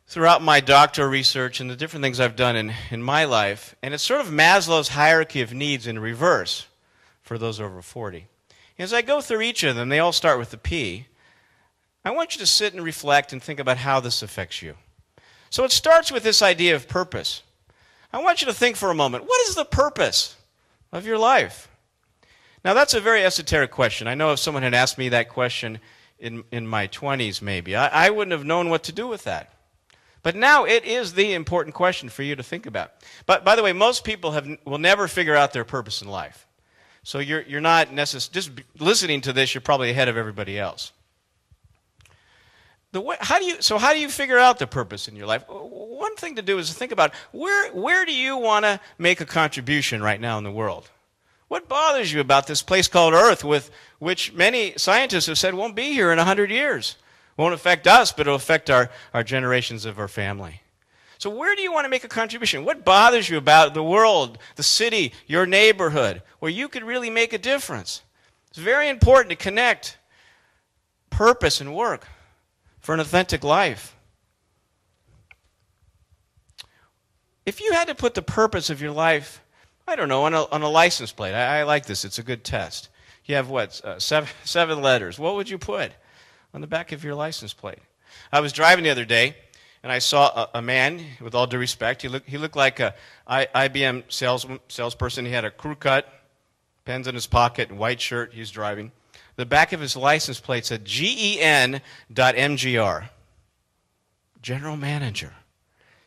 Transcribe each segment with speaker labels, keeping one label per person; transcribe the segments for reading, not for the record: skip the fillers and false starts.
Speaker 1: throughout my doctoral research and the different things I've done in my life, and it's sort of Maslow's hierarchy of needs in reverse for those over 40. As I go through each of them, they all start with the P. I want you to sit and reflect and think about how this affects you. So it starts with this idea of purpose. I want you to think for a moment, what is the purpose of your life? Now that's a very esoteric question. I know if someone had asked me that question in my 20s maybe, I wouldn't have known what to do with that. But now it is the important question for you to think about. But by the way, most people will never figure out their purpose in life. So you're not necessarily, just listening to this, you're probably ahead of everybody else. How do you figure out the purpose in your life? One thing to do is to think about where do you want to make a contribution right now in the world? What bothers you about this place called Earth, with which many scientists have said won't be here in 100 years? Won't affect us, but it'll affect our generations of our family. So where do you want to make a contribution? What bothers you about the world, the city, your neighborhood, where you could really make a difference? It's very important to connect purpose and work for an authentic life. If you had to put the purpose of your life, I don't know, on a license plate, I like this, it's a good test. You have what, seven letters. What would you put on the back of your license plate? I was driving the other day, and I saw a man, with all due respect, he looked like a IBM salesperson. He had a crew cut, pens in his pocket, and white shirt. He was driving. The back of his license plate said GEN.MGR, General Manager.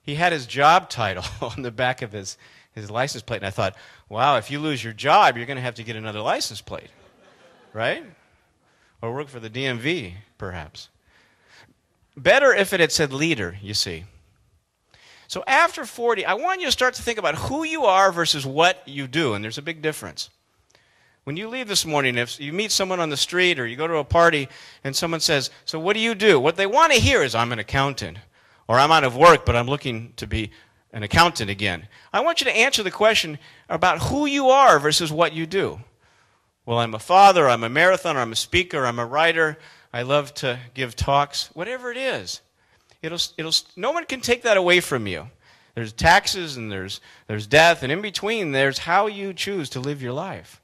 Speaker 1: He had his job title on the back of his license plate, and I thought, wow, if you lose your job, you're going to have to get another license plate, right? Or work for the DMV, perhaps. Better if it had said leader, you see. So after 40, I want you to start to think about who you are versus what you do, and there's a big difference. When you leave this morning, if you meet someone on the street or you go to a party and someone says, so what do? What they want to hear is, I'm an accountant, or I'm out of work, but I'm looking to be an accountant again. I want you to answer the question about who you are versus what you do. Well, I'm a father, I'm a marathoner, I'm a speaker, I'm a writer, I love to give talks, whatever it is. No one can take that away from you. There's taxes and there's death, and in between there's how you choose to live your life.